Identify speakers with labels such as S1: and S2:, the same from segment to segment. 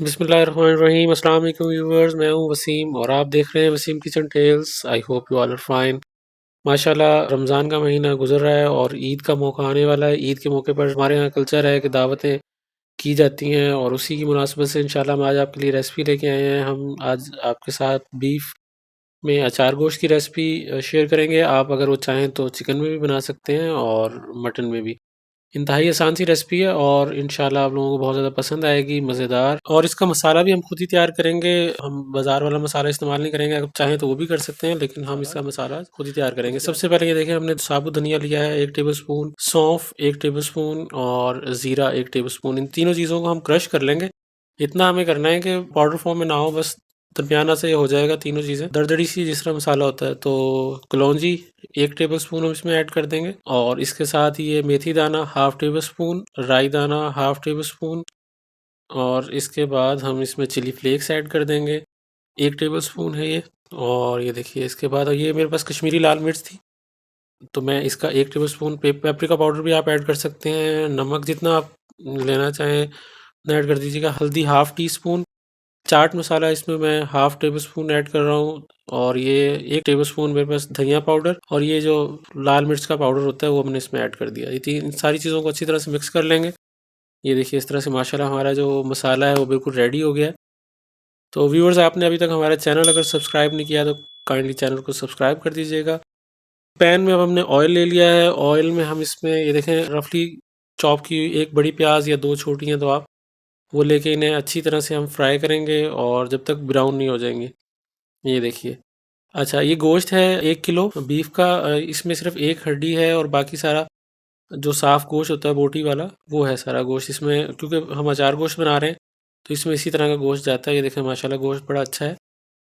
S1: बिस्मिल्लाहिर्रहमानिर्रहीम। अस्सलाम वालेकुम व्यूअर्स, मैं हूं वसीम और आप देख रहे हैं Wasim kitchen tales. I hope you all are fine. माशाल्लाह रमज़ान का महीना गुजर रहा है और ईद का मौका आने वाला है। ईद के मौके पर हमारे यहाँ कल्चर है कि दावतें की जाती हैं और उसी की मुनासबत से इंशाल्लाह हम आज आपके लिए रेसिपी लेके आए हैं। हम आज आपके साथ बीफ में अचार गोश्त की रेसिपी शेयर करेंगे। आप अगर वो चाहें तो चिकन में भी बना सकते हैं और मटन में भी। इंतहाई आसान सी रेसिपी है और इंशाल्लाह आप लोगों को बहुत ज़्यादा पसंद आएगी, मज़ेदार। और इसका मसाला भी हम खुद ही तैयार करेंगे। हम बाज़ार वाला मसाला इस्तेमाल नहीं करेंगे। अगर चाहें तो वो भी कर सकते हैं, लेकिन हम इसका मसाला खुद ही तैयार करेंगे। सबसे पहले ये देखें, हमने साबुत धनिया लिया है 1 टेबल स्पून, सौंफ 1 टेबल स्पून और ज़ीरा 1 टेबल स्पून। इन तीनों चीज़ों को हम क्रश कर लेंगे। इतना हमें करना है कि पाउडर फॉर्म में ना हो, बस दरमियाना से हो जाएगा। तीनों चीज़ें दरदरी सी जिस तरह मसाला होता है। तो कलौंजी 1 टेबल स्पून हम इसमें ऐड कर देंगे और इसके साथ ये मेथी दाना हाफ टेबल स्पून, राई दाना हाफ टेबल स्पून और इसके बाद हम इसमें चिली फ्लेक्स ऐड कर देंगे। 1 टेबल स्पून है ये। और ये देखिए, इसके बाद ये मेरे पास कश्मीरी लाल मिर्च थी, तो मैं इसका 1 टेबल स्पून पेपरिका पाउडर भी आप ऐड कर सकते हैं। नमक जितना आप लेना चाहें उतना ऐड कर दीजिएगा। हल्दी half tea spoon. Chaat masala इसमें मैं हाफ टेबल स्पून ऐड कर रहा हूँ और ये 1 टेबल स्पून मेरे पास धनिया पाउडर और ये जो लाल मिर्च का पाउडर होता है वो हमने इसमें ऐड कर दिया। ये तीन सारी चीज़ों को अच्छी तरह से मिक्स कर लेंगे। ये देखिए, इस तरह से माशाल्लाह हमारा जो मसाला है वो बिल्कुल रेडी हो गया है। तो व्यूअर्स, आपने अभी तक हमारा चैनल अगर सब्सक्राइब नहीं किया तो काइंडली चैनल को सब्सक्राइब कर दीजिएगा। पैन में अब हमने ऑयल ले लिया है। ऑयल में हम इसमें ये देखें रफली चॉप की एक बड़ी प्याज या 2 छोटी हैं तो आप वो लेके इन्हें अच्छी तरह से हम फ्राई करेंगे और जब तक ब्राउन नहीं हो जाएंगे। ये देखिए। अच्छा, ये गोश्त है 1 किलो बीफ का। इसमें सिर्फ एक हड्डी है और बाकी सारा जो साफ गोश्त होता है बोटी वाला वो है सारा गोश्त इसमें, क्योंकि हम अचार गोश्त बना रहे हैं तो इसमें इसी तरह का गोश्त जाता है। ये देखें माशाल्लाह गोश्त बड़ा अच्छा है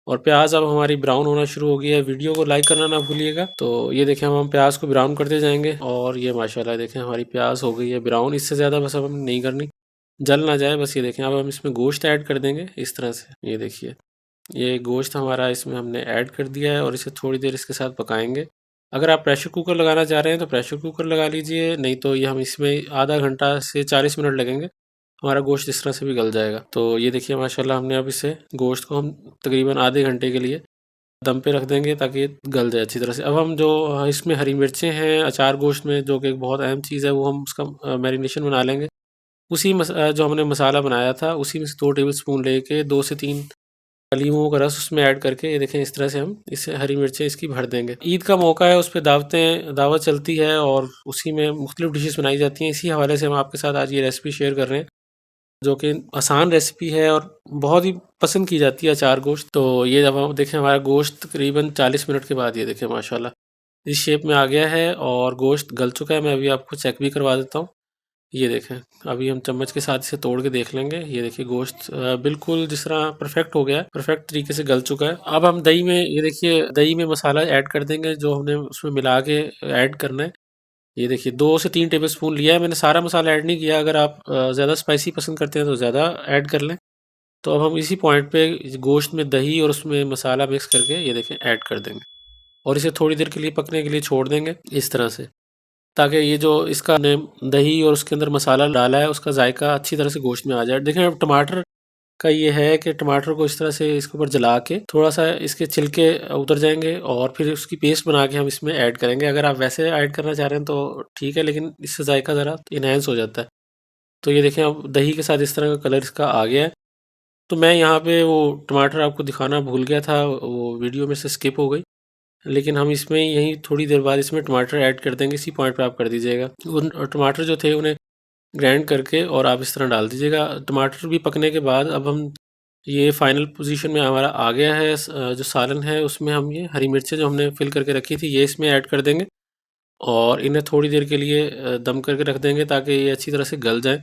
S1: और प्याज अब हमारी ब्राउन होना शुरू हो गई है। वीडियो को लाइक करना ना भूलिएगा। तो ये देखें, हम प्याज को ब्राउन करते जाएंगे और ये माशाल्लाह देखें हमारी प्याज हो गई है ब्राउन। इससे ज़्यादा बस अब हम नहीं करनी, जल ना जाए बस। ये देखें, अब हम इसमें गोश्त ऐड कर देंगे इस तरह से। ये देखिए, ये गोश्त हमारा इसमें हमने ऐड कर दिया है और इसे थोड़ी देर इसके साथ पकाएंगे। अगर आप प्रेशर कुकर लगाना चाह रहे हैं तो प्रेशर कुकर लगा लीजिए, नहीं तो ये हम इसमें आधा घंटा से 40 मिनट लगेंगे, हमारा गोश्त इस तरह से भी गल जाएगा। तो ये देखिए माशाल्लाह, हमने अब इसे गोश्त को हम तकरीबन आधे घंटे के लिए दम पे रख देंगे ताकि ये गल जाए अच्छी तरह से। अब हम जो इसमें हरी मिर्चें हैं अचार गोश्त में, जो कि एक बहुत अहम चीज़ है, वो हम उसका मैरिनेशन बना लेंगे। उसी जो हमने मसाला बनाया था उसी में से 2 टेबल स्पून लेके 2 से 3 लीमू का रस उसमें ऐड करके ये देखें इस तरह से हम इसे हरी मिर्चें इसकी भर देंगे। ईद का मौका है, उस पे दावत चलती है और उसी में मुख्तलिफ डिशेस बनाई जाती हैं। इसी हवाले से हम आपके साथ आज ये रेसिपी शेयर कर रहे हैं, जो कि आसान रेसिपी है और बहुत ही पसंद की जाती है अचार गोश्त। तो ये जब हम देखें हमारा गोश्त तकरीबन 40 मिनट के बाद ये देखें माशाल्लाह इस शेप में आ गया है और गोश्त गल चुका है। मैं अभी आपको चेक भी करवा देता हूँ। ये देखें, अभी हम चम्मच के साथ इसे तोड़ के देख लेंगे। ये देखिए गोश्त बिल्कुल जिस तरह परफेक्ट हो गया है, परफेक्ट तरीके से गल चुका है। अब हम दही में, ये देखिए दही में मसाला ऐड कर देंगे जो हमने उसमें मिला के ऐड करना है। ये देखिए 2 से 3 टेबल स्पून लिया है मैंने, सारा मसाला ऐड नहीं किया। अगर आप ज़्यादा स्पाइसी पसंद करते हैं तो ज़्यादा ऐड कर लें। तो अब हम इसी पॉइंट पे गोश्त में दही और उसमें मसाला मिक्स करके ये देखें ऐड कर देंगे और इसे थोड़ी देर के लिए पकने के लिए छोड़ देंगे इस तरह से, ताकि ये जो इसका ने दही और उसके अंदर मसाला डाला है उसका जायका अच्छी तरह से गोश्त में आ जाए। देखें, अब टमाटर का ये है कि टमाटर को इस तरह से इसके ऊपर जला के थोड़ा सा इसके छिलके उतर जाएंगे और फिर उसकी पेस्ट बना के हम इसमें ऐड करेंगे। अगर आप वैसे ऐड करना चाह रहे हैं तो ठीक है, लेकिन इससे जायका ज़रा इन्हेंस हो जाता है। तो ये देखें, अब दही के साथ इस तरह का कलर इसका आ गया है। तो मैं यहाँ पे वो टमाटर आपको दिखाना भूल गया था, वो वीडियो में से स्किप हो गई, लेकिन हम इसमें यहीं थोड़ी देर बाद इसमें टमाटर ऐड कर देंगे। इसी पॉइंट पे आप कर दीजिएगा। उन टमाटर जो थे उन्हें ग्राइंड करके और आप इस तरह डाल दीजिएगा। टमाटर भी पकने के बाद अब हम ये फाइनल पोजीशन में हमारा आ गया है। जो सालन है उसमें हम ये हरी मिर्चें जो हमने फिल करके रखी थी ये इसमें ऐड कर देंगे और इन्हें थोड़ी देर के लिए दम करके रख देंगे ताकि ये अच्छी तरह से गल जाए।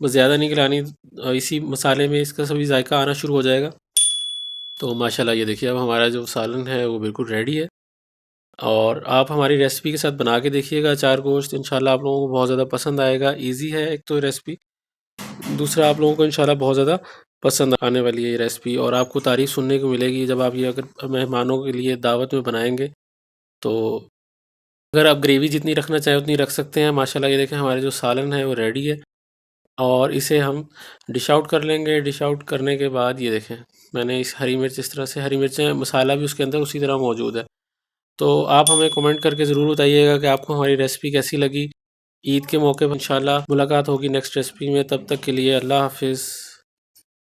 S1: बस ज़्यादा नहीं गलानी, इसी मसाले में इसका सभी जायका आना शुरू हो जाएगा। तो माशाल्लाह ये देखिए, अब हमारा जो सालन है वो बिल्कुल रेडी है और आप हमारी रेसिपी के साथ बना के देखिएगा अचार गोश्त। इंशाल्लाह आप लोगों को बहुत ज़्यादा पसंद आएगा। इजी है एक तो रेसिपी, दूसरा आप लोगों को इंशाल्लाह बहुत ज़्यादा पसंद आने वाली है ये रेसिपी और आपको तारीफ़ सुनने को मिलेगी जब आप ये अगर मेहमानों के लिए दावत में बनाएंगे। तो अगर आप ग्रेवी जितनी रखना चाहें उतनी रख सकते हैं। माशाल्लाह ये देखें हमारे जो सालन है वो रेडी है और इसे हम डिश आउट कर लेंगे। डिश आउट करने के बाद ये देखें, मैंने इस हरी मिर्च इस तरह से, हरी मिर्चें मसाला भी उसके अंदर उसी तरह मौजूद है। तो आप हमें कमेंट करके ज़रूर बताइएगा कि आपको हमारी रेसिपी कैसी लगी। ईद के मौके पर इंशाल्लाह मुलाकात होगी नेक्स्ट रेसिपी में। तब तक के लिए अल्लाह हाफ़िज़।